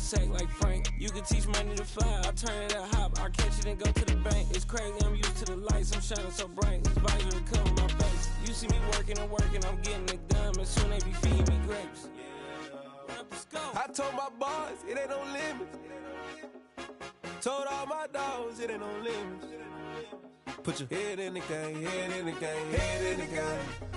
sack like Frank. You can teach money to fly, I turn it up hop. I catch it and go to the bank. It's crazy, I'm used to the lights, I'm shining so bright. This visor will cover my face. You see me working and working, I'm getting it done. And soon they be feeding me grapes. I told my boys, it ain't no limits. Told all my dogs, it ain't no limits. Put your head in the game, head in the game, head in the game.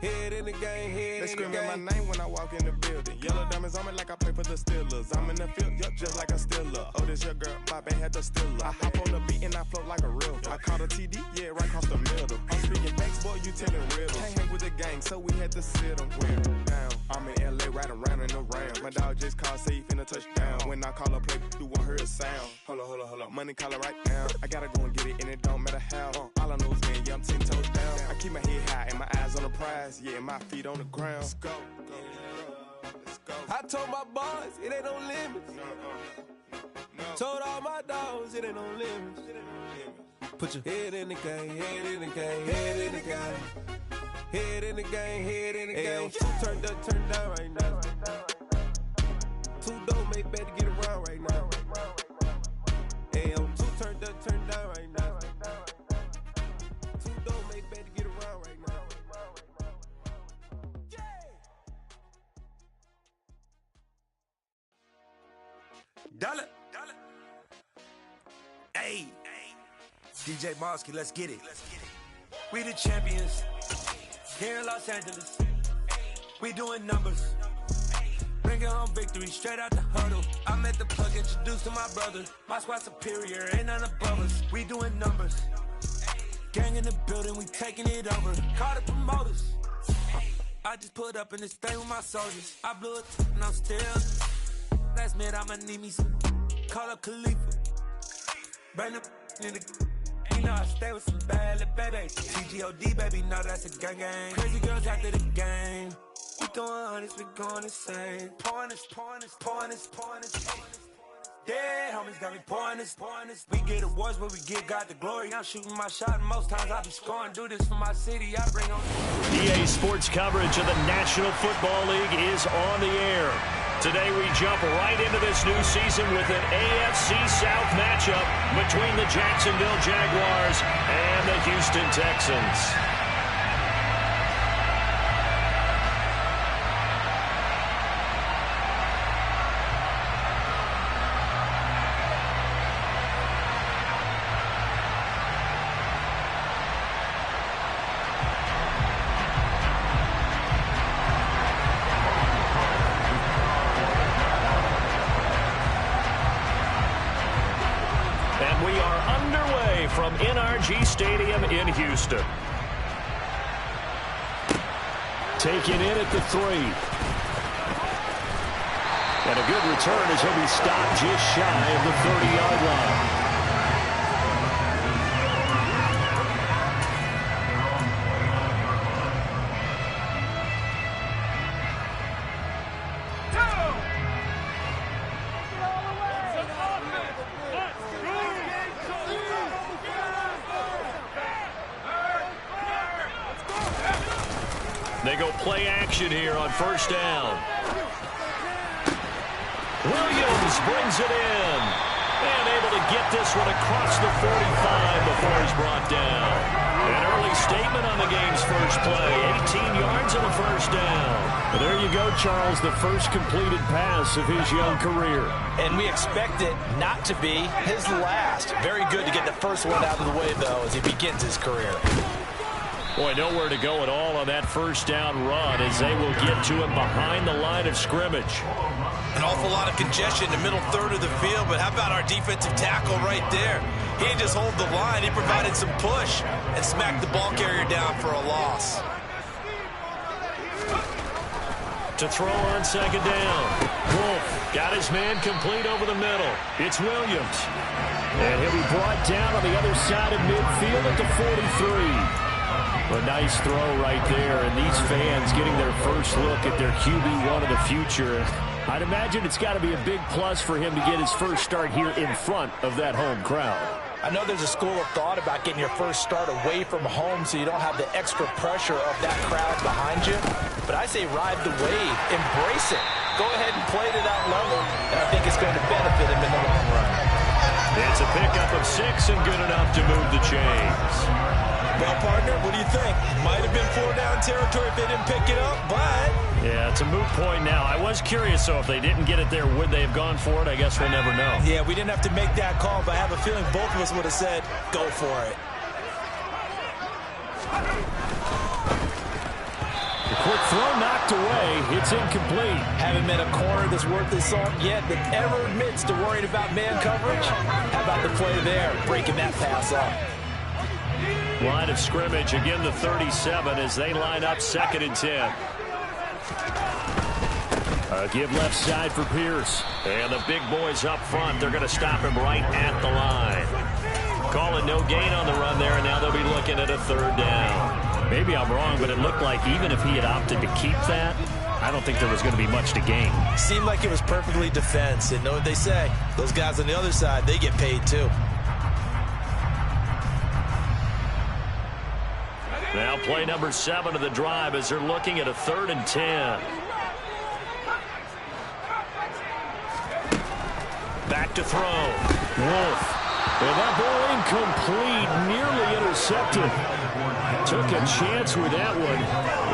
Head in the game, head in the game. They screaming my name when I walk in the building. Yellow diamonds on me like I play for the Steelers. I'm in the field, yup, just like a Steeler. Oh, this your girl, my bad had the Steeler. I hop on the beat and I float like a real. I caught a TD, yeah, right across the middle. I'm speaking thanks, boy, you telling riddles. Can't hang with the gang, so we had to sit them down. I'm in LA, riding around in the round. My dog just called, say he finna touch down. When I call a play, you won't hear a sound. Hold up, money calling right now. I gotta go and get it, and it don't matter how. All I know is, man, yeah, I'm 10 toes down. I keep my head high and my eyes on the prize. Yeah, my feet on the ground. Let's go. I told my boys, it ain't no limits. Told all my dogs, it ain't no limits. Put your head in the game, head in the game, head in the game. Head in the game, head in the game. Two turned up, turned down right now. Two dope make better get around right now. Hey, two turned up, turned down right now. Two dope make better get around right now. Dollar. Hey. DJ Mosky, let's get it. We the champions. Here in Los Angeles. We doing numbers. Bringing home victory straight out the huddle. I'm at the plug, introduced to my brother. My squad superior, ain't none above us. We doing numbers. Gang in the building, we taking it over. Call the promoters. I just put up in this thing with my soldiers. I blew it and I'm still. Last minute, I'ma need me some. Call up Khalifa. Bring up in the. You know I stay with some bad little baby. TGOD, baby, know that's a gang gang. Crazy girls after the game. We throwing hundreds, we going insane. Pouring this. Yeah, homies got me pouring this. We get awards, but we give God the glory. I'm shooting my shot, and most times I be scoring. Do this for my city, I bring on. EA Sports coverage of the National Football League is on the air. Today we jump right into this new season with an AFC South matchup between the Jacksonville Jaguars and the Houston Texans. From NRG Stadium in Houston. Taken in at the 3. And a good return as he'll be stopped just shy of the 30-yard line. They go play action here on first down. Williams brings it in. And able to get this one across the 45 before he's brought down. An early statement on the game's first play. 18 yards and a first down. And there you go, Charles, the first completed pass of his young career. And we expect it not to be his last. Very good to get the first one out of the way, though, as he begins his career. Boy, nowhere to go at all on that first down run as they will get to him behind the line of scrimmage. An awful lot of congestion in the middle third of the field, but how about our defensive tackle right there? He didn't just hold the line, he provided some push and smacked the ball carrier down for a loss. To throw on second down. Wolf got his man complete over the middle. It's Williams. And he'll be brought down on the other side of midfield at the 43. A nice throw right there, and these fans getting their first look at their QB1 of the future. I'd imagine it's got to be a big plus for him to get his first start here in front of that home crowd. I know there's a school of thought about getting your first start away from home so you don't have the extra pressure of that crowd behind you. But I say ride the wave, embrace it. Go ahead and play to that level. And I think it's going to benefit him in the long run. It's a pickup of 6 and good enough to move the chains. Well, partner, what do you think? Might have been 4-down territory if they didn't pick it up, but... Yeah, it's a moot point now. I was curious, so if they didn't get it there, would they have gone for it? I guess we'll never know. Yeah, we didn't have to make that call, but I have a feeling both of us would have said, go for it. The quick throw knocked away. It's incomplete. Haven't met a corner that's worth his salt yet that ever admits to worrying about man coverage. How about the play there, breaking that pass up? Line of scrimmage, again the 37 as they line up 2nd and 10. Give left side for Pierce. And the big boys up front, they're going to stop him right at the line. Calling no gain on the run there, and now they'll be looking at a 3rd down. Maybe I'm wrong, but it looked like even if he had opted to keep that, I don't think there was going to be much to gain. Seemed like it was perfectly defense. And know what they say, those guys on the other side, they get paid too. Now play number 7 of the drive as they're looking at a 3rd and 10. Back to throw. Wolf. And that ball incomplete, nearly intercepted. Took a chance with that one.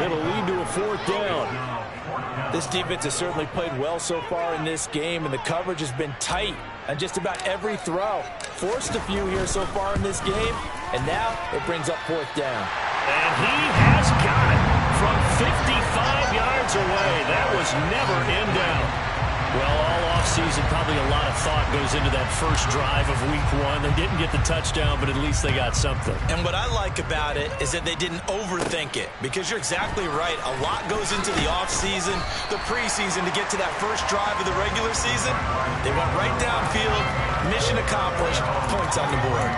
It'll lead to a 4th down. This defense has certainly played well so far in this game, and the coverage has been tight on just about every throw. Forced a few here so far in this game, and now it brings up 4th down. And he has got it from 55 yards away. That was never in doubt. Well, all offseason, probably a lot of thought goes into that first drive of week 1. They didn't get the touchdown, but at least they got something. And what I like about it is that they didn't overthink it, because you're exactly right. A lot goes into the offseason, the preseason to get to that first drive of the regular season. They went right downfield, mission accomplished, points on the board.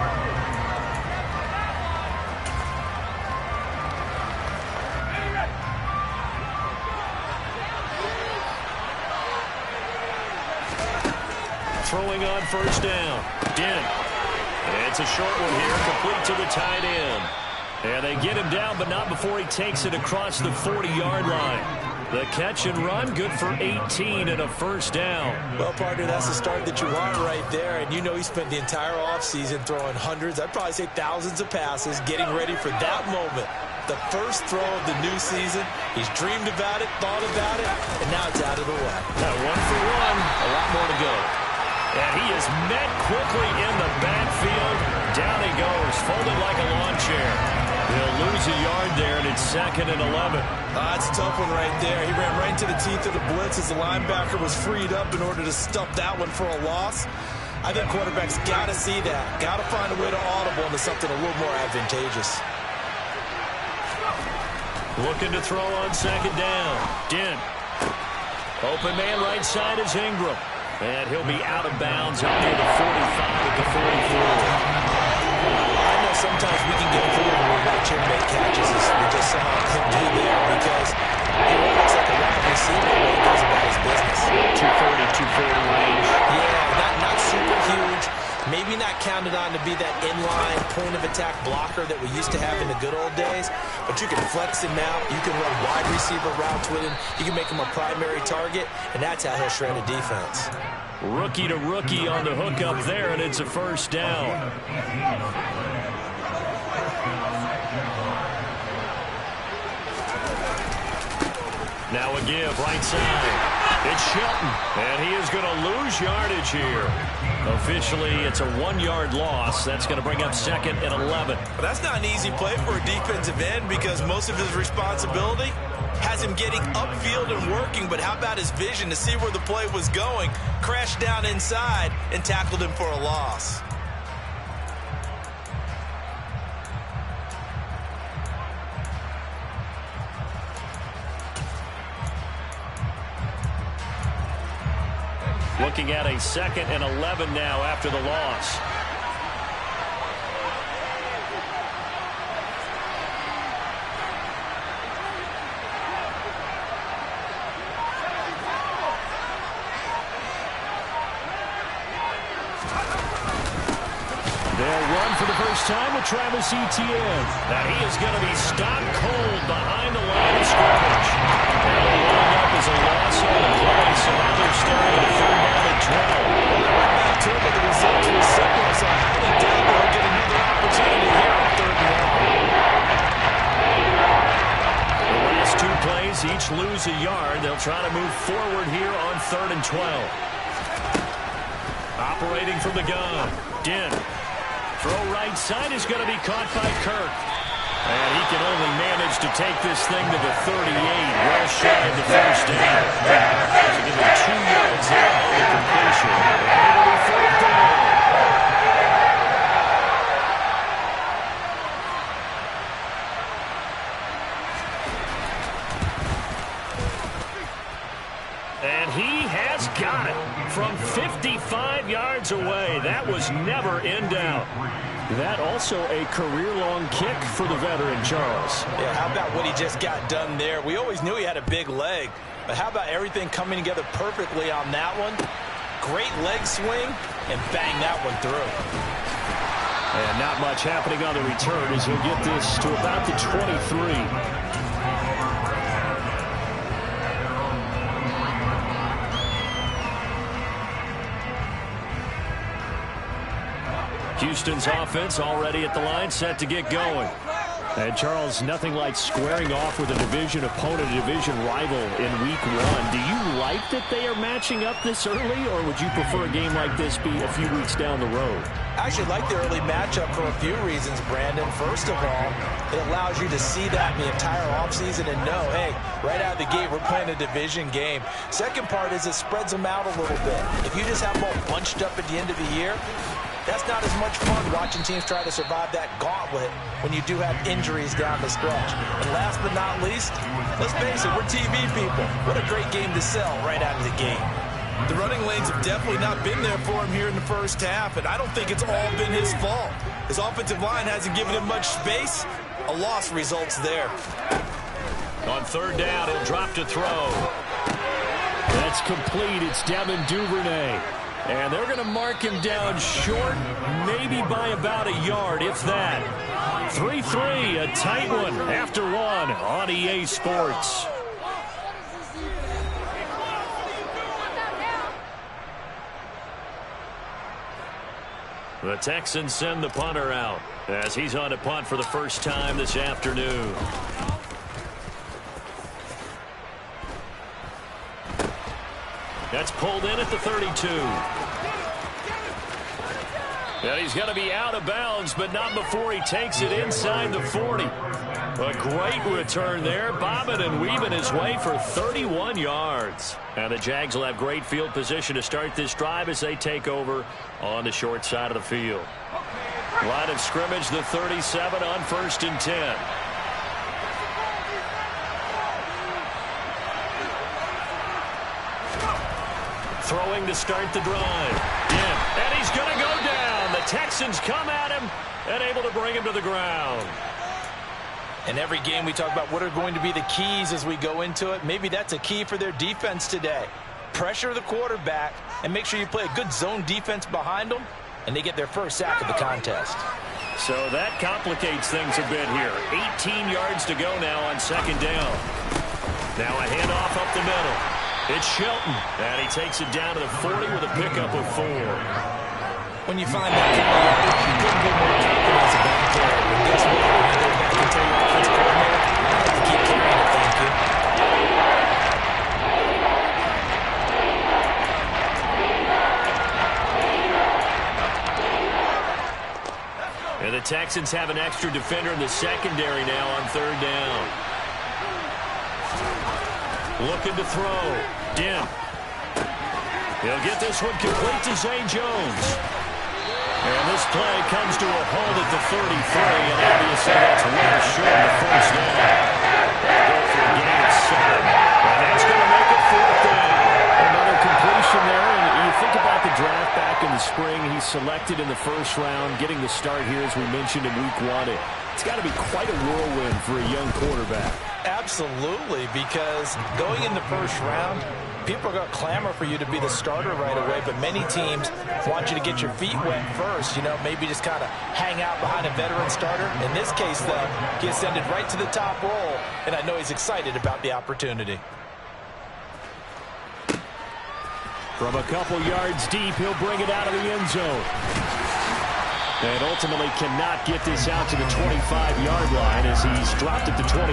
Throwing on 1st down. Dent. It's a short one here, complete to the tight end. And they get him down, but not before he takes it across the 40-yard line. The catch and run, good for 18 and a 1st down. Well, partner, that's the start that you want right there. And you know he spent the entire offseason throwing hundreds, I'd probably say thousands of passes, getting ready for that moment. The first throw of the new season. He's dreamed about it, thought about it, and now it's out of the way. Now 1 for 1, a lot more to go. And he is met quickly in the backfield. Down he goes, folded like a lawn chair. He'll lose a yard there, and it's 2nd and 11. That's a tough one right there. He ran right into the teeth of the blitz as the linebacker was freed up in order to stuff that one for a loss. I think quarterbacks got to see that. Got to find a way to audible into something a little more advantageous. Looking to throw on 2nd down. Dent. Open man right side is Ingram. And he'll be out of bounds out near the 45 at the 44. I know sometimes we can get fooled when we watch him make catches. We just saw him do there because he looks like a wide receiver when he goes about his business. 230, 240 range. Yeah, not super huge. Maybe not counted on to be that inline point-of-attack blocker that we used to have in the good old days, but you can flex him out. You can run wide receiver routes with him. You can make him a primary target, and that's how he'll shred a defense. Rookie to rookie on the hook up there, and it's a 1st down. Now a give, right side. It's Shelton, and he is going to lose yardage here. Officially, it's a 1-yard loss. That's going to bring up 2nd and 11. But that's not an easy play for a defensive end because most of his responsibility has him getting upfield and working. But how about his vision to see where the play was going? Crashed down inside and tackled him for a loss. Looking at a 2nd and 11 now after the loss. They'll run for the first time with Travis Etienne. Now he is going to be stopped cold behind the line of scrimmage. And he'll line up is a loss on the play, so now they're starting at 3rd down and 12. To look at the results were simple, so I highly doubt they'll get another opportunity here on 3rd and 1. The last 2 plays, each lose a yard. They'll try to move forward here on 3rd and 12. Operating from the gun. Dent. Throw right side is going to be caught by Kirk. And he can only manage to take this thing to the 38. Well shy of the first down. So give him 2 yards there on the completion. It'll be 4th down. And he has got it from 55 yards away. That was never in doubt. That also a career-long kick for the veteran, Charles. Yeah, how about what he just got done there? We always knew he had a big leg, but how about everything coming together perfectly on that one? Great leg swing, and bang that one through. And not much happening on the return as he'll get this to about the 23. Houston's offense already at the line, set to get going. And, Charles, nothing like squaring off with a division opponent, a division rival in Week 1. Do you like that they are matching up this early, or would you prefer a game like this be a few weeks down the road? I actually like the early matchup for a few reasons, Brandon. First of all, it allows you to see that in the entire offseason and know, hey, right out of the gate, we're playing a division game. Second part is it spreads them out a little bit. If you just have them all bunched up at the end of the year, that's not as much fun watching teams try to survive that gauntlet when you do have injuries down the stretch. And last but not least, let's face it, we're TV people. What a great game to sell right out of the gate. The running lanes have definitely not been there for him here in the first half, and I don't think it's all been his fault. His offensive line hasn't given him much space. A loss results there. On 3rd down, he'll drop to throw. That's complete. It's Devin Duvernay. And they're going to mark him down short, maybe by about a yard, if that. 3-3, a tight one after 1 on EA Sports. The Texans send the punter out as he's on to punt for the first time this afternoon. That's pulled in at the 32. And he's going to be out of bounds, but not before he takes it inside the 40. A great return there, bobbing and weaving his way for 31 yards. And the Jags will have great field position to start this drive as they take over on the short side of the field. Line of scrimmage, the 37 on 1st and 10. Throwing to start the drive. Yeah, and he's going to go down. The Texans come at him and able to bring him to the ground. In every game we talk about what are going to be the keys as we go into it. Maybe that's a key for their defense today. Pressure the quarterback and make sure you play a good zone defense behind them, and they get their first sack of the contest. So that complicates things a bit here. 18 yards to go now on 2nd down. Now a handoff up the middle. It's Shelton, and he takes it down to the 40 with a pickup of 4. When you find that kind of yardage, you couldn't get more confidence about the player. And guess what? When you go back and tell your offensive coordinator, I like to keep carrying it, thank you. And the Texans have an extra defender in the secondary now on 3rd down. Looking to throw. Dent. He'll get this one complete to Zay Jones. And this play comes to a halt at the 33, and obviously that's well short of the first down. They'll go for a gain of 7, and that's going to make it 4th down. Another completion there, and you think about the draft back in the spring. He's selected in the 1st round, getting the start here as we mentioned in Week 1. It's got to be quite a whirlwind for a young quarterback. Absolutely, because going in the 1st round, people are going to clamor for you to be the starter right away, but many teams want you to get your feet wet first, you know, maybe just kind of hang out behind a veteran starter. In this case, though, he ascended right to the top roll, and I know he's excited about the opportunity. From a couple yards deep, he'll bring it out of the end zone. And ultimately cannot get this out to the 25-yard line as he's dropped it to 23.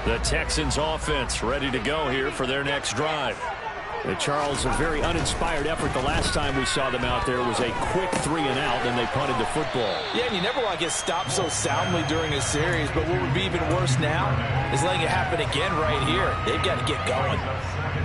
The Texans offense ready to go here for their next drive. Charles, a very uninspired effort the last time we saw them out there was a quick 3-and-out, then they punted the football. Yeah, and you never want to get stopped so soundly during a series, but what would be even worse now is letting it happen again right here. They've got to get going.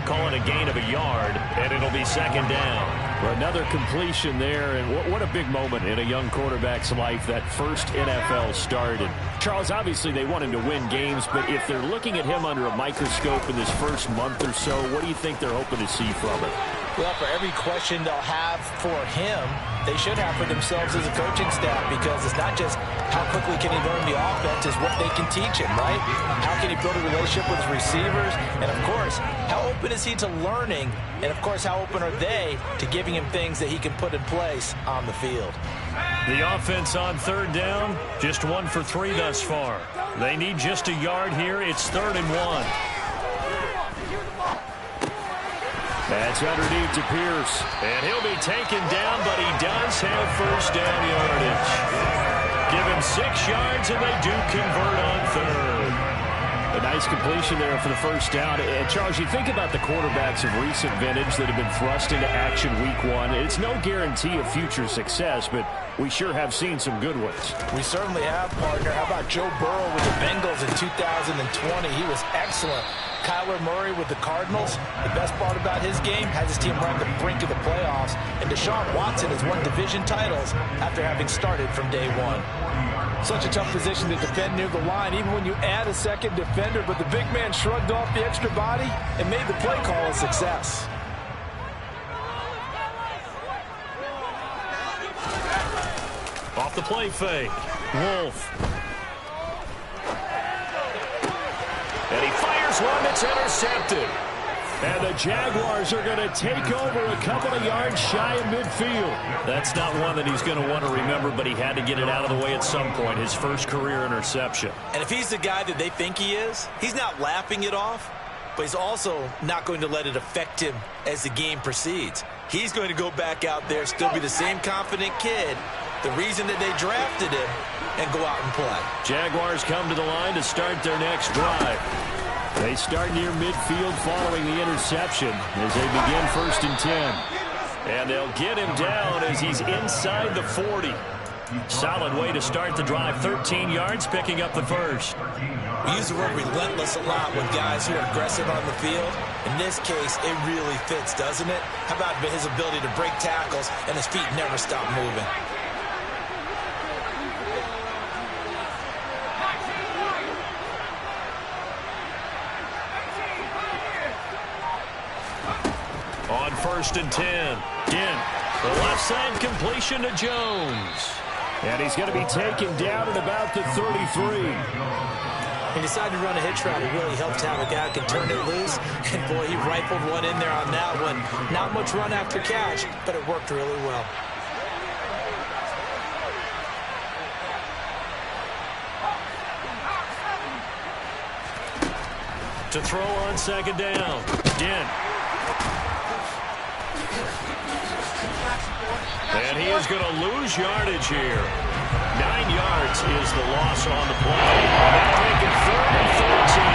Call it a gain of a yard, and it'll be second down. Another completion there, and what a big moment in a young quarterback's life, that first NFL start. And Charles, obviously they want him to win games, but if they're looking at him under a microscope in this first month or so, what do you think they're hoping to see from him? Well, for every question they'll have for him, they should have for themselves as a coaching staff, because it's not just how quickly can he learn the offense, it's what they can teach him, right? How can he build a relationship with his receivers? And, of course, how open is he to learning? And, of course, how open are they to giving him things that he can put in place on the field? The offense on third down, just 1 for 3 thus far. They need just a yard here. It's 3rd and 1. That's underneath to Pierce. And he'll be taken down, but he does have first down yardage. Give him 6 yards, and they do convert on third. A nice completion there for the first down. And, Charles, you think about the quarterbacks of recent vintage that have been thrust into action week 1. It's no guarantee of future success, but we sure have seen some good ones. We certainly have, partner. How about Joe Burrow with the Bengals in 2020? He was excellent. Kyler Murray with the Cardinals. The best part about his game, has his team right at the brink of the playoffs. And Deshaun Watson has won division titles after having started from day 1. Such a tough position to defend near the line, even when you add a second defender. But the big man shrugged off the extra body and made the play call a success. Off the play fake. Wolf. And he fires one that's intercepted. And the Jaguars are going to take over a couple of yards shy of midfield. That's not one that he's going to want to remember, but he had to get it out of the way at some point, his first career interception. And if he's the guy that they think he is, he's not laughing it off, but he's also not going to let it affect him as the game proceeds. He's going to go back out there, still be the same confident kid, the reason that they drafted him, and go out and play. Jaguars come to the line to start their next drive. They start near midfield following the interception as they begin 1st and 10. And they'll get him down as he's inside the 40. Solid way to start the drive. 13 yards, picking up the first. We use the word relentless a lot with guys who are aggressive on the field. In this case, it really fits, doesn't it? How about his ability to break tackles and his feet never stop moving? On 1st and 10. Again, the left side completion to Jones. And he's going to be taken down at about the 33. He decided to run a hitch route. It really helped to have a guy who can turn it loose. And, boy, he rifled one in there on that one. Not much run after catch, but it worked really well. To throw on 2nd down. Again. And he is going to lose yardage here. 9 yards is the loss on the play. Now making 3rd and 13.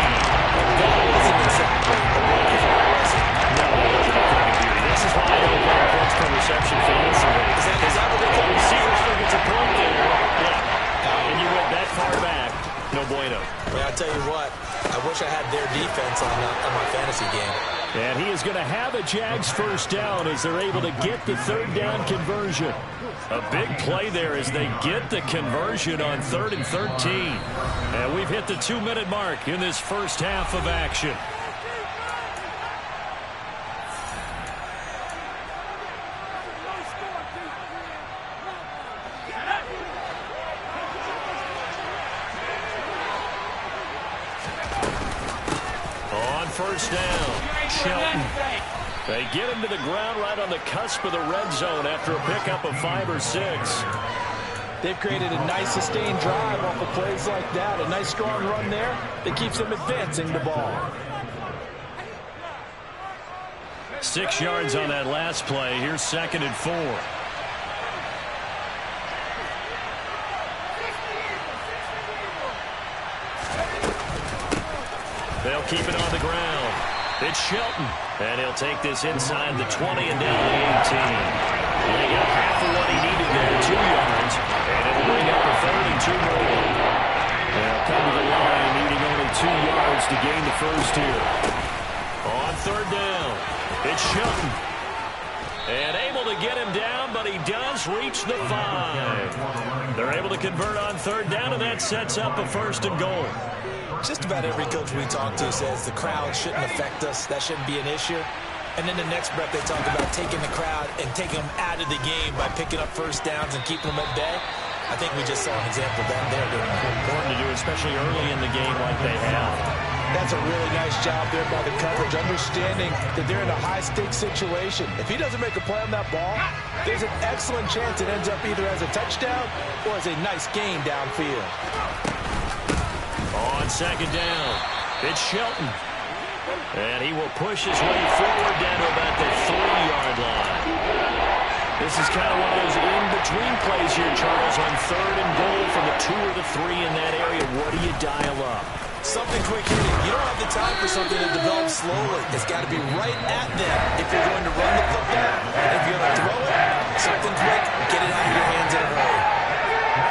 That wasn't exactly a rookie for us. No, that wasn't a perfect beauty. This is why I don't run points per reception fantasy. Is that what they call it? Receivers still gets a point there. Yeah. And you went that far back. No bueno. Well, I'll tell you what. I wish I had their defense on my fantasy game. And he is going to have a Jags first down as they're able to get the 3rd down conversion. A big play there as they get the conversion on 3rd and 13. And we've hit the 2-minute mark in this first half of action. On 1st down, Shelton. They get him to the ground right on the cusp of the red zone after a pickup of 5 or 6. They've created a nice sustained drive off of plays like that. A nice strong run there that keeps them advancing the ball. 6 yards on that last play. Here's 2nd and 4. They'll keep it on the ground. It's Shelton. And he'll take this inside the 20 and down the 18. He got half of what he needed there, 2 yards. And it'll bring up a 32 more. They'll come to the line, needing only 2 yards to gain the first here. On 3rd down, it's Shelton. And able to get him down, but he does reach the 5. They're able to convert on 3rd down, and that sets up a 1st and goal. Just about every coach we talk to says the crowd shouldn't affect us. That shouldn't be an issue. And then the next breath they talk about taking the crowd and taking them out of the game by picking up 1st downs and keeping them at bay. I think we just saw an example of that there. Important to do, especially early in the game like they have. That's a really nice job there by the coverage, understanding that they're in a high-stakes situation. If he doesn't make a play on that ball, there's an excellent chance it ends up either as a touchdown or as a nice gain downfield. On 2nd down, it's Shelton. And he will push his way forward down to about the 3-yard line. This is kind of one of those in-between plays here, Charles, on 3rd and goal from the 2 or the 3 in that area. What do you dial up? Something quick hitting. You don't have the time for something to develop slowly. It's got to be right at them if you're going to run the football. And if you're going to throw it, something quick, get it out of your hands in a hurry.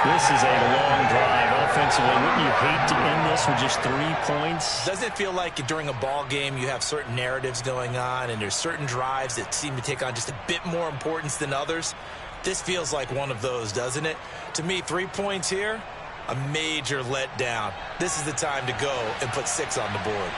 This is a long drive offensively. Wouldn't you hate to end this with just 3 points? Doesn't it feel like during a ball game you have certain narratives going on and there's certain drives that seem to take on just a bit more importance than others? This feels like one of those, doesn't it? To me, 3 points here, a major letdown. This is the time to go and put 6 on the board.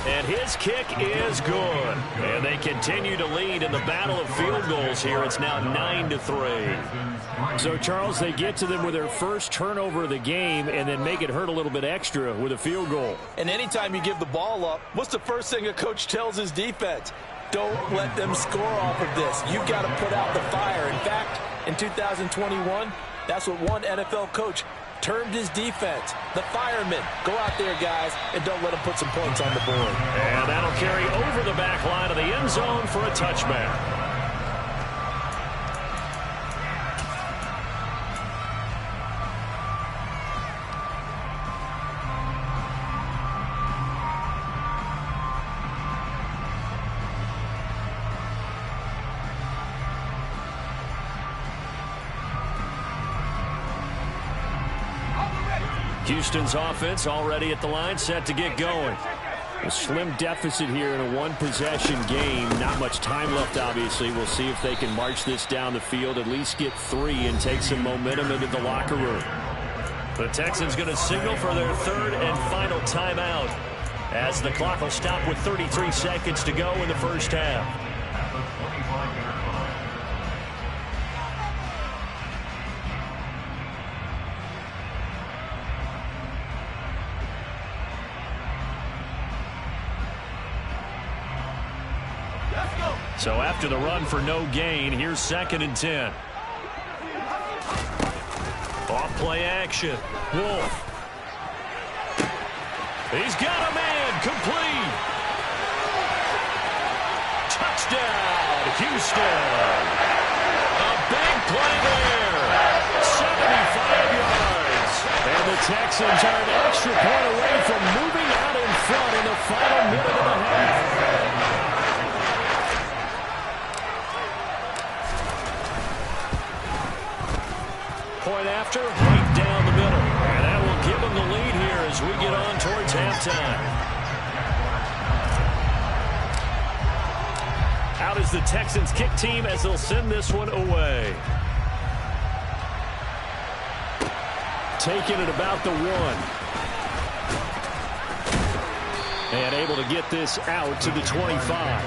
And his kick is good. And they continue to lead in the battle of field goals here. It's now 9-3. So, Charles, they get to them with their first turnover of the game and then make it hurt a little bit extra with a field goal. And anytime you give the ball up, what's the first thing a coach tells his defense? Don't let them score off of this. You've got to put out the fire. In fact, in 2021, that's what one NFL coach termed his defense, the firemen. Go out there, guys, and don't let them put some points on the board. And that'll carry over the back line of the end zone for a touchback. Houston's offense already at the line, set to get going. A slim deficit here in a one-possession game. Not much time left, obviously. We'll see if they can march this down the field, at least get 3 and take some momentum into the locker room. The Texans going to signal for their 3rd and final timeout as the clock will stop with 33 seconds to go in the first half. So after the run for no gain, here's 2nd and 10. Off play action. Wolf. He's got a man. Complete. Touchdown, Houston. A big play there. 75 yards. And the Texans are an extra point away from moving out in front in the final minute of the half. Point after, right down the middle. And that will give them the lead here as we get on towards halftime. Out is the Texans kick team as they'll send this one away. Taking it about the 1. And able to get this out to the 25.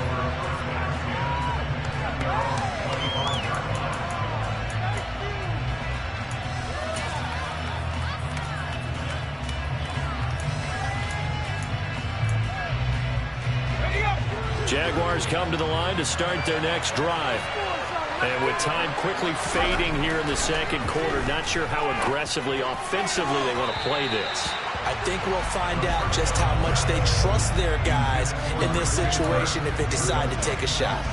Jaguars come to the line to start their next drive. And with time quickly fading here in the second quarter, not sure how aggressively, offensively they want to play this. I think we'll find out just how much they trust their guys in this situation if they decide to take a shot.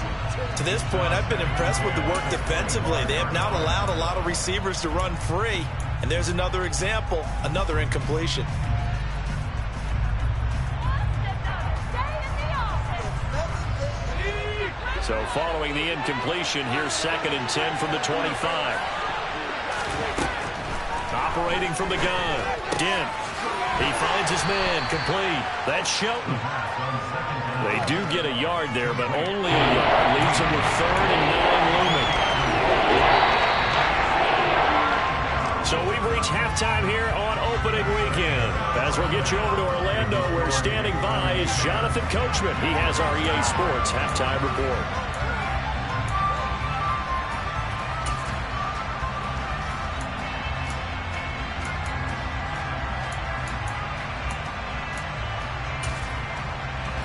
To this point, I've been impressed with the work defensively. They have not allowed a lot of receivers to run free. And there's another example, another incompletion. So following the incompletion, here's 2nd and 10 from the 25. Operating from the gun, Dent. He finds his man, complete. That's Shelton. They do get a yard there, but only a yard. Leaves them with 3rd and 9 looming. So we've reached halftime here on opening weekend. As we'll get you over to Orlando, where standing by is Jonathan Coachman. He has our EA Sports halftime report.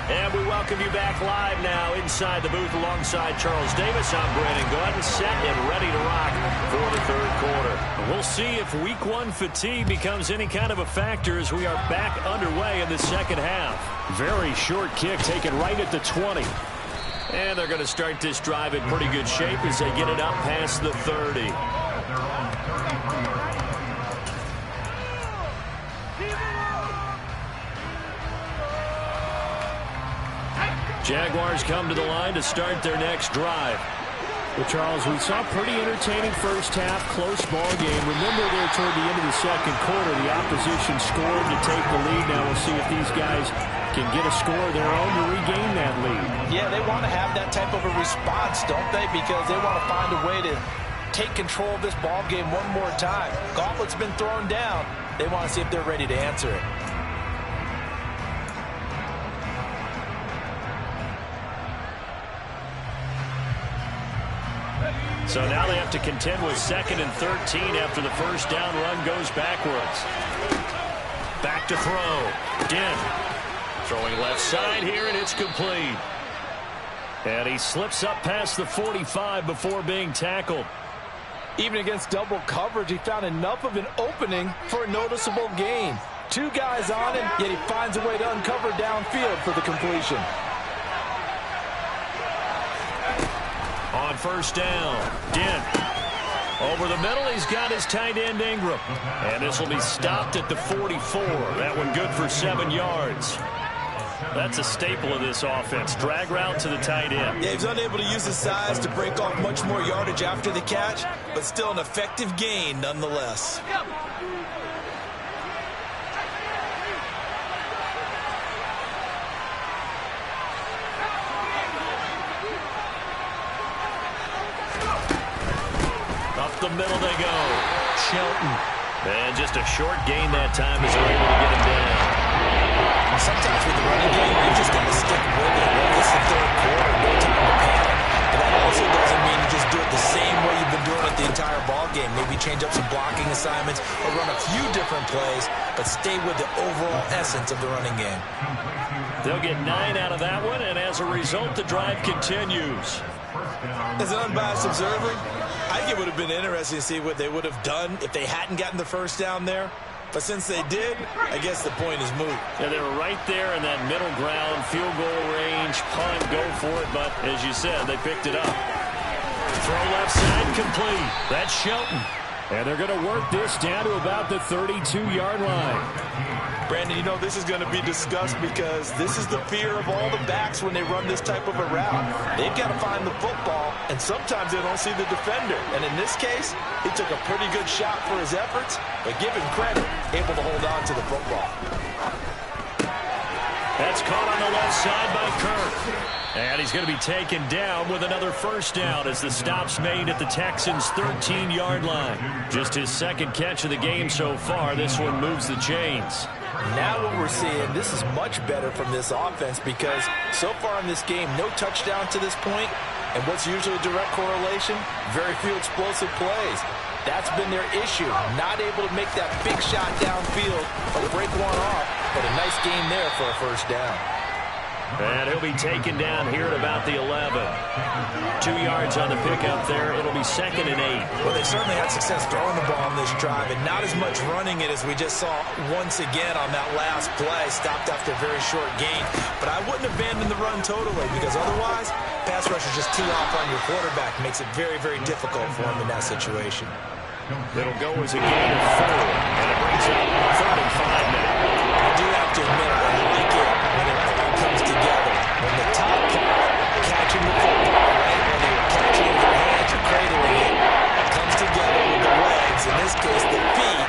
And we welcome you back live now inside the booth alongside Charles Davis. I'm Brandon Gunn, set and ready to rock for the 3rd quarter. We'll see if week 1 fatigue becomes any kind of a factor as we are back underway in the second half. Very short kick taken right at the 20. And they're going to start this drive in pretty good shape as they get it up past the 30. Jaguars come to the line to start their next drive. Well, Charles, we saw a pretty entertaining first half, close ball game. Remember there toward the end of the second quarter, the opposition scored to take the lead. Now we'll see if these guys can get a score of their own to regain that lead. Yeah, they want to have that type of a response, don't they? Because they want to find a way to take control of this ball game one more time. Gauntlet's been thrown down. They want to see if they're ready to answer it. So now they have to contend with 2nd and 13 after the first down run goes backwards. Back to throw. Dent. Throwing left side here, and it's complete. And he slips up past the 45 before being tackled. Even against double coverage, he found enough of an opening for a noticeable gain. 2 guys on him, yet he finds a way to uncover downfield for the completion. On first down, Dent. Over the middle, he's got his tight end Ingram. And this will be stopped at the 44. That one good for 7 yards. That's a staple of this offense. Drag route to the tight end. Yeah, he's unable to use his size to break off much more yardage after the catch, but still an effective gain nonetheless. Up the middle they go. Shelton. And just a short gain that time as they're able to get him down. Sometimes with the running game, you just got to stick with it. Well, this is the 3rd quarter, no time to panic. But that also doesn't mean you just do it the same way you've been doing it the entire ball game. Maybe change up some blocking assignments or run a few different plays, but stay with the overall essence of the running game. They'll get 9 out of that one, and as a result, the drive continues. As an unbiased observer, I think it would have been interesting to see what they would have done if they hadn't gotten the first down there. But since they did, I guess the point is moot. Yeah, they were right there in that middle ground, field goal range, punt, go for it. But as you said, they picked it up. Throw left side, complete. That's Shelton. And they're going to work this down to about the 32-yard line. Brandon, you know this is going to be discussed because this is the fear of all the backs when they run this type of a route. They've got to find the football, and sometimes they don't see the defender. And in this case, he took a pretty good shot for his efforts, but give him credit, able to hold on to the football. That's caught on the left side by Kirk. And he's going to be taken down with another first down as the stop's made at the Texans' 13-yard line. Just his 2nd catch of the game so far. This one moves the chains. Now what we're seeing, this is much better from this offense because so far in this game, no touchdown to this point, and what's usually a direct correlation? Very few explosive plays. That's been their issue, not able to make that big shot downfield or break one off, but a nice gain there for a first down. And he'll be taken down here at about the 11. 2 yards on the pickup there. It'll be 2nd and 8. Well, they certainly had success throwing the ball on this drive, and not as much running it as we just saw once again on that last play. Stopped after a very short gain. But I wouldn't abandon the run totally, because otherwise, pass rushers just tee off on your quarterback. Makes it very, very difficult for him in that situation. It'll go as a gain of 4, and it brings up 3rd and 5 now. I do have to admit, I like it when it all comes together. When the top part, catching the football, right? Whether you're catching it with your hands or cradling it, comes together with the legs. In this case, the feet,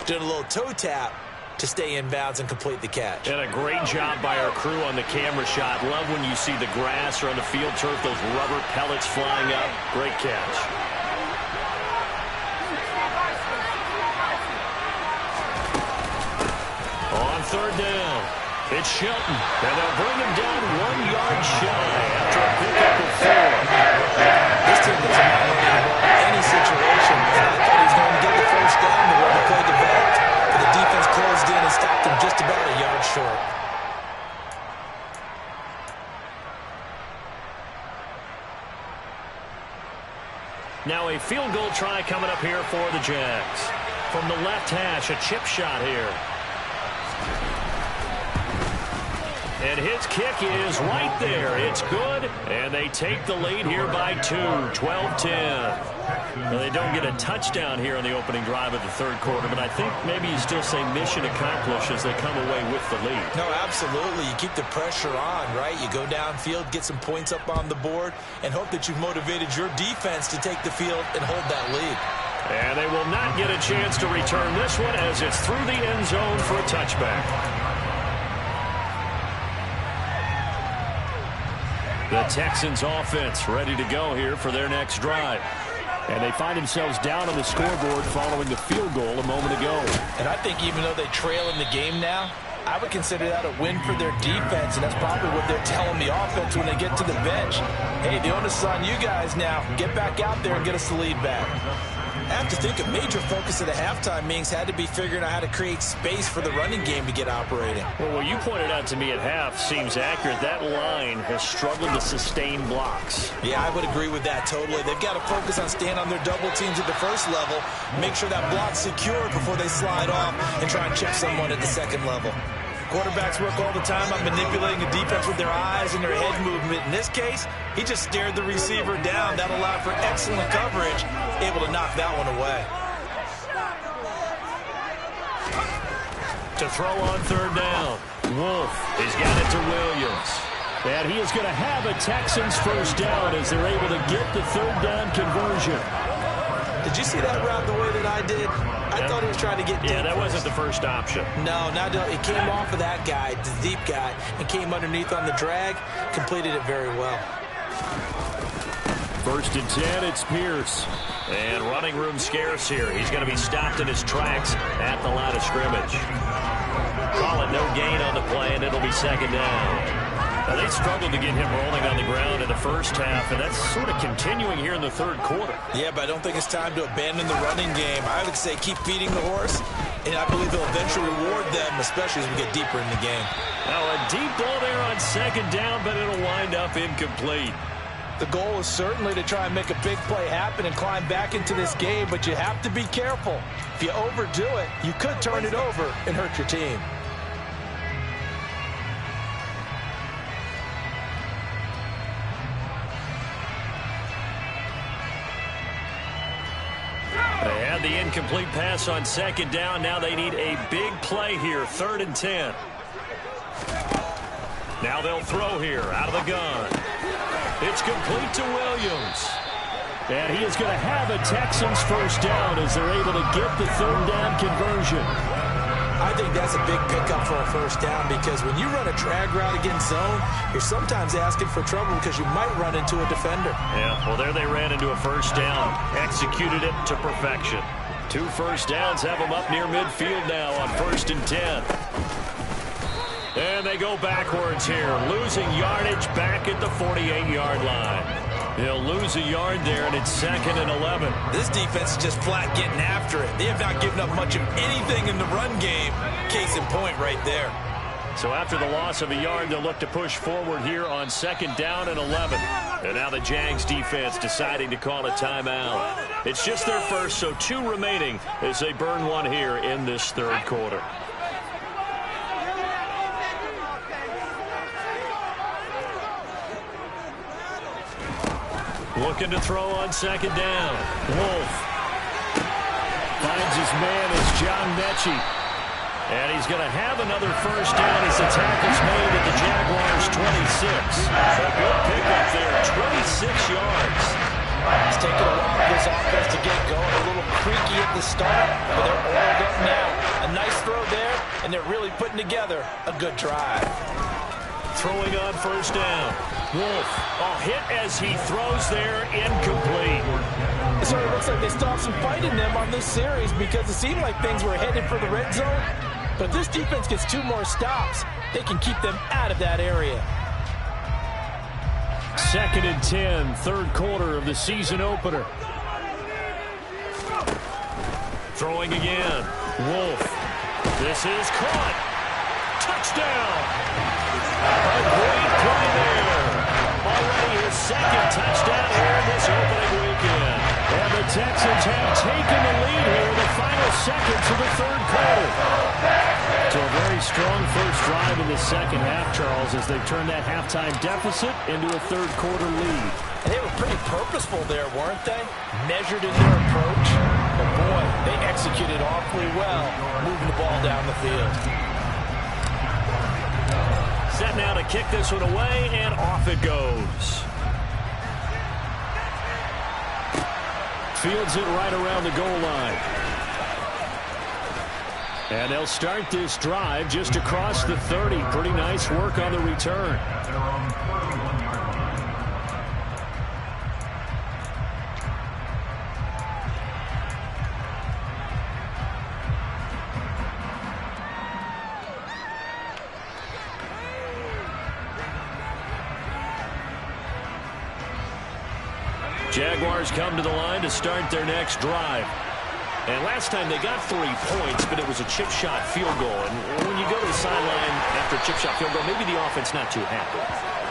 doing a little toe tap to stay in bounds and complete the catch. And a great job by our crew on the camera shot. Love when you see the grass or on the field turf, those rubber pellets flying up. Great catch. On 3rd down, it's Shelton, and they'll bring him down 1 yard shy after a pickup of 4. This team doesn't mind running the ball in any situation. And I thought he was going to get the first down the way the play developed. But the defense closed in and stopped him just about a yard short. Now a field goal try coming up here for the Jags. From the left hash, a chip shot here. And his kick is right there. It's good, and they take the lead here by 2, 12-10. Well, they don't get a touchdown here on the opening drive of the 3rd quarter, but I think maybe you still say mission accomplished as they come away with the lead. No, absolutely. You keep the pressure on, right? You go downfield, get some points up on the board, and hope that you've motivated your defense to take the field and hold that lead. And they will not get a chance to return this one as it's through the end zone for a touchback. The Texans offense ready to go here for their next drive. And they find themselves down on the scoreboard following the field goal a moment ago. And I think even though they trail in the game now, I would consider that a win for their defense, and that's probably what they're telling the offense when they get to the bench. Hey, the onus is on you guys now. Get back out there and get us the lead back. I have to think a major focus of the halftime meetings had to be figuring out how to create space for the running game to get operating. Well, what you pointed out to me at half seems accurate. That line has struggled to sustain blocks. Yeah, I would agree with that totally. They've got to focus on staying on their double teams at the first level, make sure that block's secure before they slide off and try and chip someone at the second level. Quarterbacks work all the time on manipulating a defense with their eyes and their head movement. In this case, he just stared the receiver down. That allowed for excellent coverage, able to knock that one away. To throw on 3rd down, Wolf has got it to Williams. And he is going to have a Texans first down as they're able to get the 3rd down conversion. Did you see that route the way that I did? I thought he was trying to get deep. Yeah, that wasn't the first option. No, it came off of that guy, the deep guy, and came underneath on the drag, completed it very well. 1st and 10, it's Pierce. And running room scarce here. He's going to be stopped in his tracks at the line of scrimmage. Call it no gain on the play, and it'll be 2nd down. Now, they struggled to get him rolling on the ground in the first half, and that's sort of continuing here in the 3rd quarter. Yeah, but I don't think it's time to abandon the running game. I would say keep feeding the horse, and I believe they'll eventually reward them, especially as we get deeper in the game. Now, a deep ball there on 2nd down, but it'll wind up incomplete. The goal is certainly to try and make a big play happen and climb back into this game, but you have to be careful. If you overdo it, you could turn it over and hurt your team. They had the incomplete pass on 2nd down. Now they need a big play here, 3rd and 10. Now they'll throw here out of the gun. It's complete to Williams. And he is going to have a Texans first down as they're able to get the 3rd down conversion. I think that's a big pickup for a first down because when you run a drag route against zone, you're sometimes asking for trouble because you might run into a defender. Yeah, well, there they ran into a first down. Executed it to perfection. 2 first downs have them up near midfield now on 1st and 10. And they go backwards here, losing yardage back at the 48-yard line. They'll lose a yard there, and it's 2nd and 11. This defense is just flat getting after it. They have not given up much of anything in the run game. Case in point right there. So after the loss of a yard, they'll look to push forward here on 2nd down and 11. And now the Jags defense deciding to call a timeout. It's just their first, so 2 remaining as they burn one here in this 3rd quarter. Looking to throw on 2nd down. Wolf finds his man is John Mechie. And he's going to have another first down as the tackle's made at the Jaguars' 26. A good pickup there, 26 yards. It's taken a while for this offense to get going. A little creaky at the start, but they're oiled up now. A nice throw there, and they're really putting together a good drive. Throwing on 1st down. Wolf, a hit as he throws there, incomplete. It sort of looks like they still have some fight in them on this series because it seemed like things were headed for the red zone. But if this defense gets 2 more stops, they can keep them out of that area. 2nd and 10, 3rd quarter of the season opener. Throwing again. Wolf. This is caught. Touchdown. A great play there. Already his 2nd touchdown here in this opening weekend. And the Texans have taken the lead here in the final seconds of the 3rd quarter. So a very strong first drive in the 2nd half, Charles, as they've turned that halftime deficit into a 3rd quarter lead. And they were pretty purposeful there, weren't they? Measured in their approach. But boy, they executed awfully well, moving the ball down the field. Set now to kick this one away, and off it goes. Fields it right around the goal line. And they'll start this drive just across the 30. Pretty nice work on the return. Jaguars come to the line to start their next drive. And last time they got 3 points, but it was a chip shot field goal. And when you go to the sideline after a chip shot field goal, maybe the offense not too happy.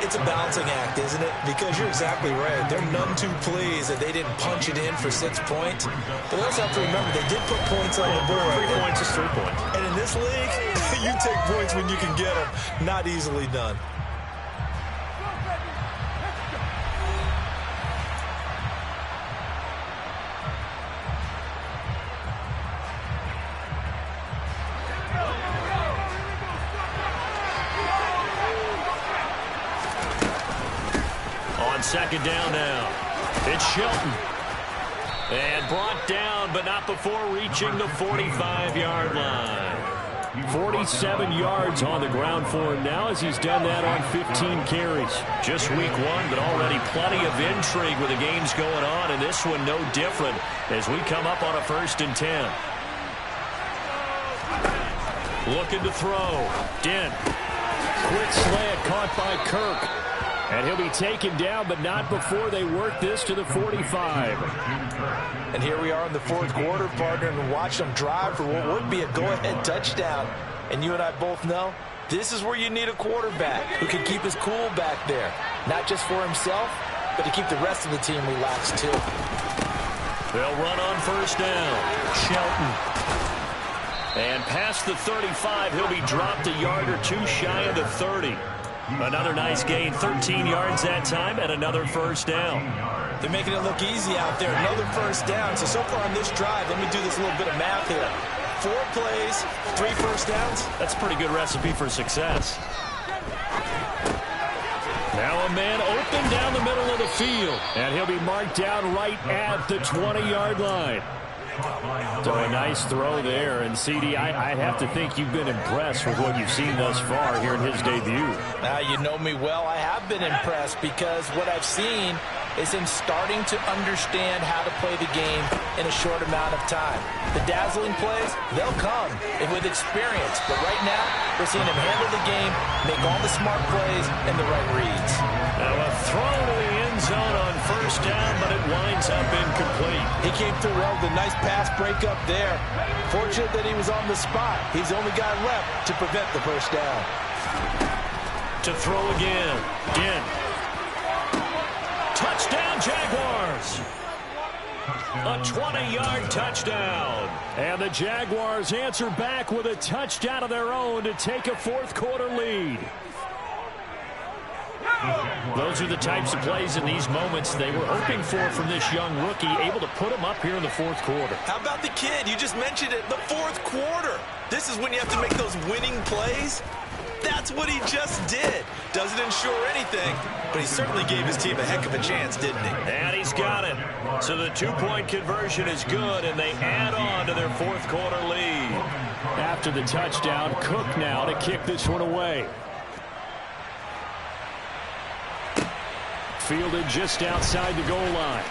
It's a balancing act, isn't it? Because you're exactly right. They're none too pleased that they didn't punch it in for 6 points. But they also have to remember they did put points on the board. 3 points is 3 points. And in this league, you take points when you can get them. Not easily done. Second down now. It's Shelton. And brought down, but not before reaching the 45-yard line. 47 yards on the ground for him now as he's done that on 15 carries. Just week 1, but already plenty of intrigue with the games going on, and this one no different as we come up on a 1st and 10. Looking to throw. Dent. Quick slant caught by Kirk. And he'll be taken down, but not before they work this to the 45. And here we are in the 4th quarter, partner, and watch them drive for what would be a go-ahead touchdown. And you and I both know this is where you need a quarterback who can keep his cool back there. Not just for himself, but to keep the rest of the team relaxed too. They'll run on 1st down. Shelton. And past the 35, he'll be dropped a yard or 2 shy of the 30. Another nice gain, 13 yards that time, and another 1st down. They're making it look easy out there. Another 1st down. So far on this drive, let me do this little bit of math here. 4 plays, 3 1st downs. That's a pretty good recipe for success. Now a man open down the middle of the field, and he'll be marked down right at the 20-yard line. So a nice throw there, and CD, I have to think you've been impressed with what you've seen thus far here in his debut. Now, you know me well. I have been impressed because what I've seen is him starting to understand how to play the game in a short amount of time. The dazzling plays, they'll come and with experience. But right now, we're seeing him handle the game, make all the smart plays and the right reads. Now a throw to the end zone on 1st down, but it winds up incomplete. He came through well with a nice pass breakup there. Fortunate that he was on the spot. He's the only guy left to prevent the 1st down. To throw again. Dent. Touchdown, Jaguars. A 20-yard touchdown. And the Jaguars answer back with a touchdown of their own to take a fourth-quarter lead. Those are the types of plays in these moments they were hoping for from this young rookie, able to put him up here in the fourth quarter. How about the kid? You just mentioned it, the fourth quarter. This is when you have to make those winning plays. That's what he just did. Doesn't ensure anything, but he certainly gave his team a heck of a chance, didn't he? And he's got it. So the two-point conversion is good, and they add on to their fourth-quarter lead. After the touchdown, Cook now to kick this one away. Fielded just outside the goal line.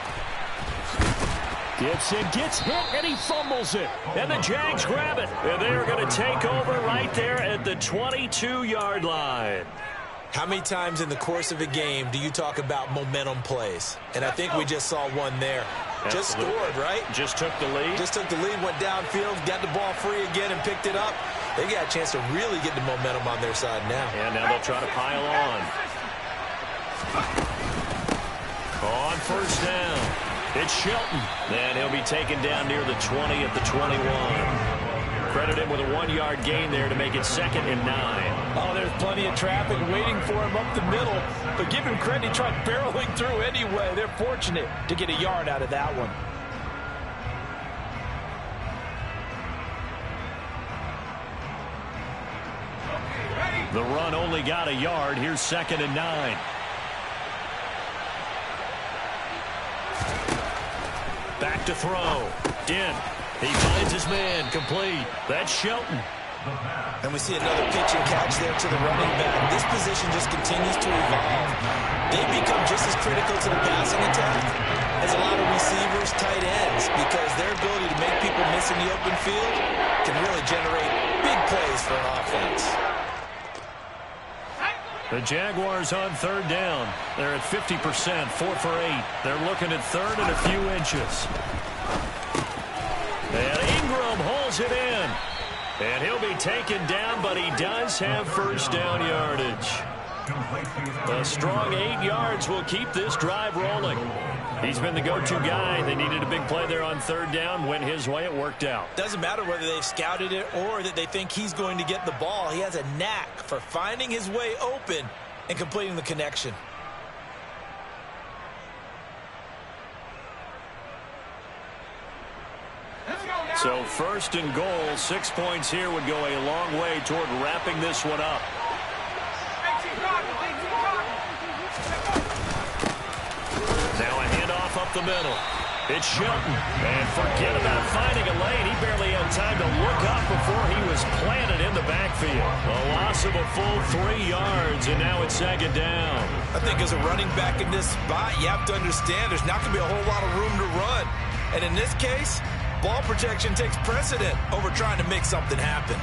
Gets in, gets hit, and he fumbles it. And the Jags grab it. And they're going to take over right there at the 22-yard line. How many times in the course of a game do you talk about momentum plays? And I think we just saw one there. Absolutely. Just scored, right? Just took the lead. Just took the lead, went downfield, got the ball free again and picked it up. They got a chance to really get the momentum on their side now. And now they'll try to pile on. On first down, it's Shelton. And he'll be taken down near the 20 at the 21. Credit him with a 1-yard gain there to make it 2nd and 9. Oh, there's plenty of traffic waiting for him up the middle. But give him credit, he tried barreling through anyway. They're fortunate to get a yard out of that one. The run only got a yard. Here's 2nd and 9. Back to throw. Dent. He finds his man. Complete. That's Shelton. And we see another pitch and catch there to the running back. This position just continues to evolve. They become just as critical to the passing attack as a lot of receivers, tight ends, because their ability to make people miss in the open field can really generate big plays for an offense. The Jaguars on 3rd down. They're at 50%, 4 for 8. They're looking at 3rd and a few inches. And Ingram holds it in. And he'll be taken down, but he does have first down yardage. A strong 8 yards will keep this drive rolling. He's been the go-to guy. They needed a big play there on 3rd down. Went his way. It worked out. Doesn't matter whether they've scouted it or that they think he's going to get the ball. He has a knack for finding his way open and completing the connection. So 1st and goal, 6 points here would go a long way toward wrapping this one up. Now a handoff up the middle. It's Shelton. And forget about finding a lane. He barely had time to look up before he was planted in the backfield. A loss of a full 3 yards, and now it's 2nd down. I think as a running back in this spot, you have to understand there's not going to be a whole lot of room to run. And in this case, ball protection takes precedent over trying to make something happen.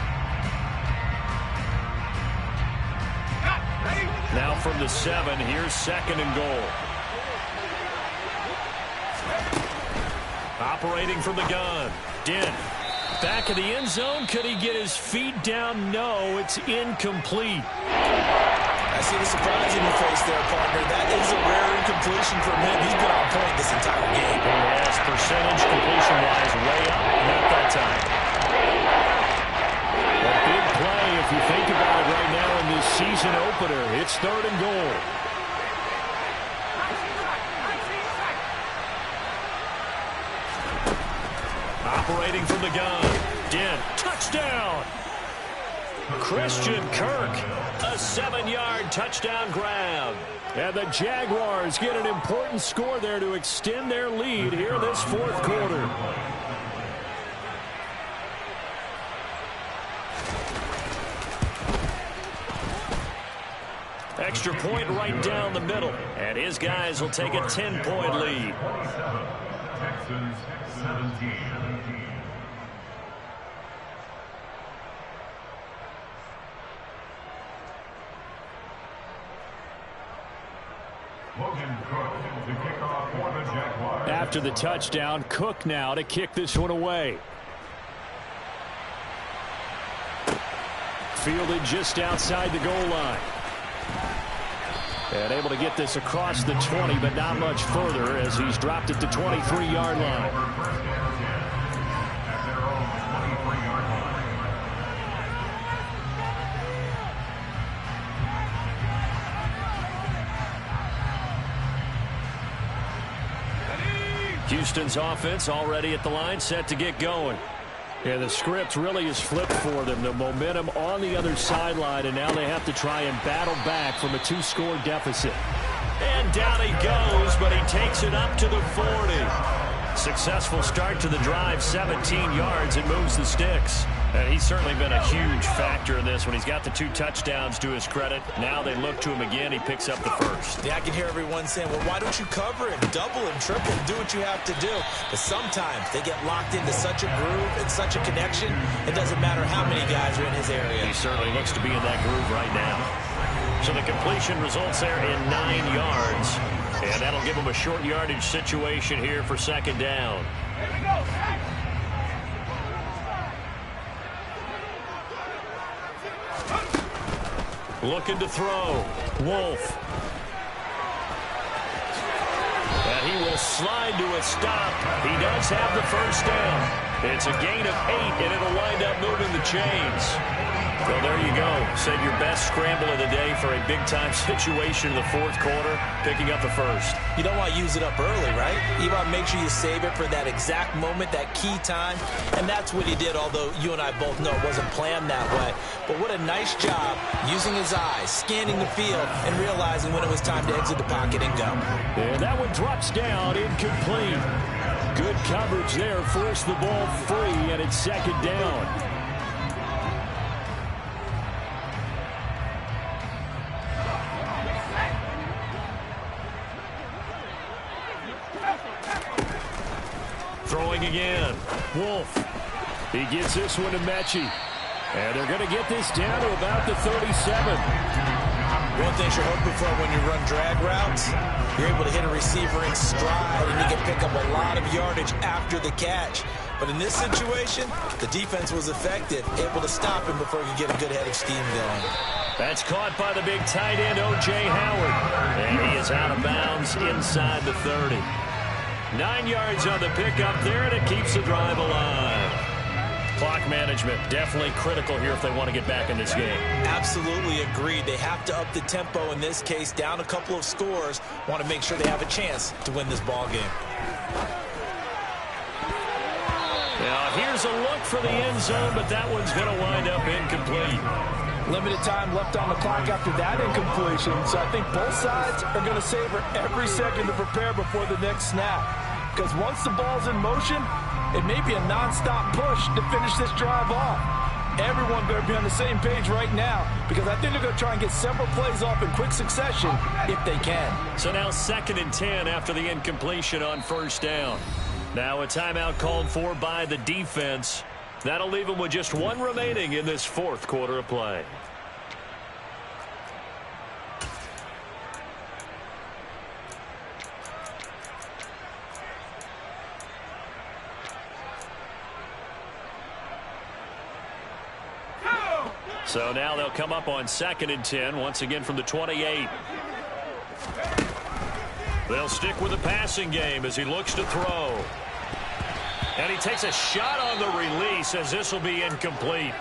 Now from the 7, here's 2nd and goal. Operating from the gun. Dent. Back of the end zone. Could he get his feet down? No, it's incomplete. I see the surprise in your face there, partner. That is a rare incompletion from him. He's been on point this entire game. Yes, percentage completion-wise way up. Not that time. A big play if you think about it right now in this season opener. It's 3rd and goal. Operating from the gun. Dent. Touchdown. Christian Kirk. A 7-yard touchdown grab. And the Jaguars get an important score there to extend their lead here this 4th quarter. Extra point right down the middle. And his guys will take a 10-point lead. Texans 17. After the touchdown, Cook now to kick this one away. Fielded just outside the goal line. And able to get this across the 20, but not much further as he's dropped it to 23-yard line. Houston's offense already at the line, set to get going. And the script really is flipped for them. The momentum on the other sideline, and now they have to try and battle back from a 2-score deficit. And down he goes, but he takes it up to the 40. Successful start to the drive, 17 yards, and moves the sticks. And he's certainly been a huge factor in this when he's got the 2 touchdowns to his credit. Now they look to him again. He picks up the first. Yeah, I can hear everyone saying, well, why don't you cover him, double him, triple him, do what you have to do. But sometimes they get locked into such a groove and such a connection, it doesn't matter how many guys are in his area. He certainly looks to be in that groove right now. So the completion results there in 9 yards. And that'll give him a short yardage situation here for second down. Here we go. Looking to throw. Wolf. And he will slide to a stop. He does have the first down. It's a gain of 8, and it'll wind up moving the chains. Well, there you go. Said your best scramble of the day for a big-time situation in the fourth quarter, picking up the first. You don't want to use it up early, right? You want to make sure you save it for that exact moment, that key time. And that's what he did, although you and I both know it wasn't planned that way. But what a nice job using his eyes, scanning the field, and realizing when it was time to exit the pocket and go. And that one drops down, incomplete. Good coverage there, forced the ball free, and it's second down. Throwing again. Wolf. He gets this one to Mechie. And they're going to get this down to about the 37. One thing you're hoping for when you run drag routes, you're able to hit a receiver in stride, and you can pick up a lot of yardage after the catch. But in this situation, the defense was effective, able to stop him before he could get a good head of steam going. That's caught by the big tight end, O.J. Howard. And he is out of bounds inside the 30. 9 yards on the pickup there, and it keeps the drive alive. Clock management definitely critical here if they want to get back in this game. Absolutely agreed. They have to up the tempo in this case, down a couple of scores. Want to make sure they have a chance to win this ball game. Now here's a look for the end zone, but that one's going to wind up incomplete. Limited time left on the clock after that incompletion, so I think both sides are going to savor every second to prepare before the next snap. Because once the ball's in motion, it may be a non-stop push to finish this drive off. Everyone better be on the same page right now, because I think they're going to try and get several plays off in quick succession if they can. So now 2nd and 10 after the incompletion on first down. Now a timeout called for by the defense. That'll leave them with just 1 remaining in this fourth quarter of play. So now they'll come up on 2nd and 10, once again from the 28. They'll stick with the passing game as he looks to throw. And he takes a shot on the release as this will be incomplete.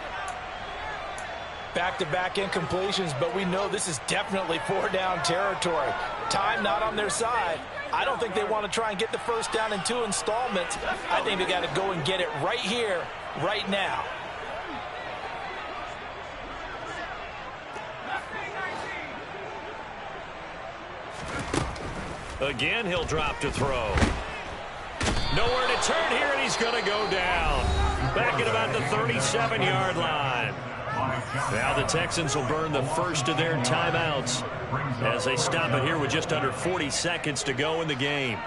Back-to-back incompletions, but we know this is definitely 4-down territory. Time not on their side. I don't think they want to try and get the first down in 2 installments. I think they got to go and get it right here, right now. Again, he'll drop to throw. Nowhere to turn here, and he's going to go down. Back at about the 37-yard line. Now the Texans will burn the first of their timeouts as they stop it here with just under 40 seconds to go in the game.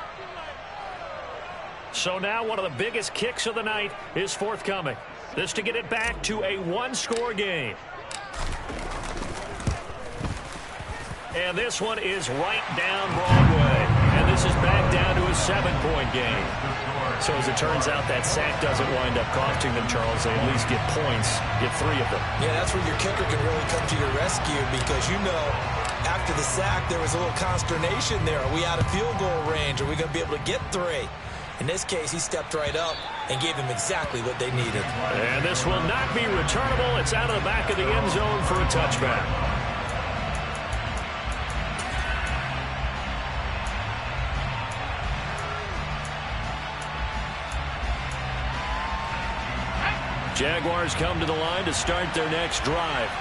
So now one of the biggest kicks of the night is forthcoming. This to get it back to a 1-score game. And this one is right down Broadway. And this is back down to a 7-point game. So as it turns out, that sack doesn't wind up costing them, Charles. They at least get points, get 3 of them. Yeah, that's where your kicker can really come to your rescue because, you know, after the sack, there was a little consternation there. Are we out of field goal range? Are we going to be able to get 3? In this case, he stepped right up and gave them exactly what they needed. And this will not be returnable. It's out of the back of the end zone for a touchback. Jaguars come to the line to start their next drive.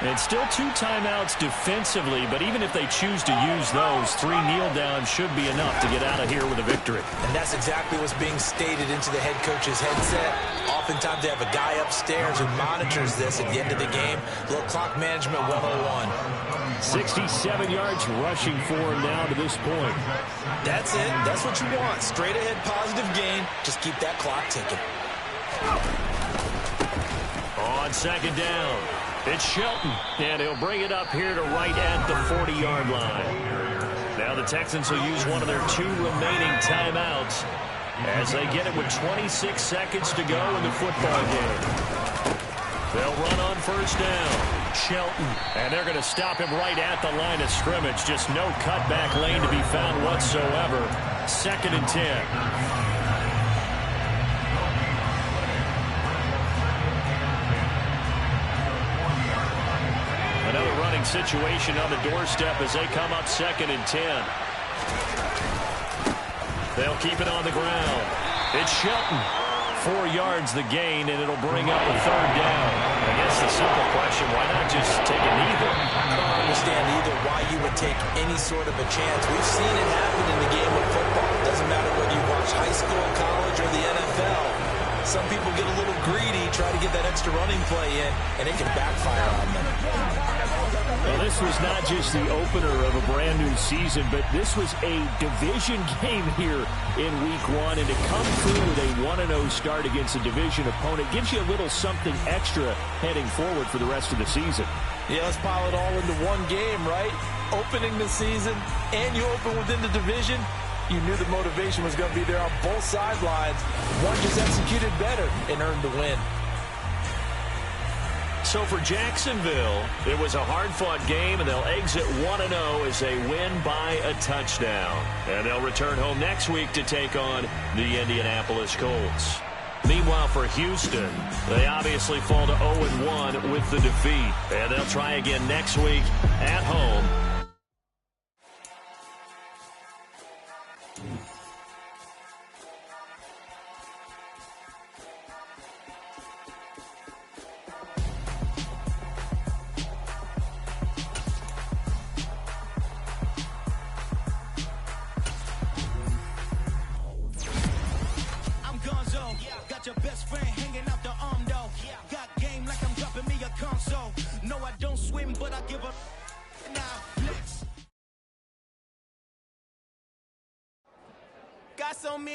And still 2 timeouts defensively, but even if they choose to use those, 3 kneel downs should be enough to get out of here with a victory. And that's exactly what's being stated into the head coach's headset. Oftentimes they have a guy upstairs who monitors this at the end of the game. A little clock management 101. 67 yards rushing for him now to this point. That's it. That's what you want. Straight ahead positive gain. Just keep that clock ticking. On second down, it's Shelton, and he'll bring it up here to right at the 40-yard line. Now the Texans will use one of their 2 remaining timeouts as they get it with 26 seconds to go in the football game. They'll run on first down. Shelton, and they're going to stop him right at the line of scrimmage. Just no cutback lane to be found whatsoever. 2nd and 10. Another running situation on the doorstep as they come up 2nd and 10. They'll keep it on the ground. It's Shelton. 4 yards the gain, and it'll bring up a 3rd down. I guess the simple question, why not just take a knee there? I don't understand either why you would take any sort of a chance. We've seen it happen in the game of football. It doesn't matter whether you watch high school, college, or the NFL. Some people get a little greedy, try to get that extra running play in, and it can backfire on them. Well, this was not just the opener of a brand-new season, but this was a division game here in Week 1, and to come through with a 1-0 start against a division opponent gives you a little something extra heading forward for the rest of the season. Yeah, let's pile it all into one game, right? Opening the season, and you open within the division. You knew the motivation was going to be there on both sidelines. One just executed better and earned the win. So for Jacksonville, it was a hard-fought game, and they'll exit 1-0 as they win by a touchdown. And they'll return home next week to take on the Indianapolis Colts. Meanwhile, for Houston, they obviously fall to 0-1 with the defeat. And they'll try again next week at home. Your best friend hanging out the arm though. Got game like I'm dropping me a console. No, I don't swim, but I give up. Now, flex. Got so many.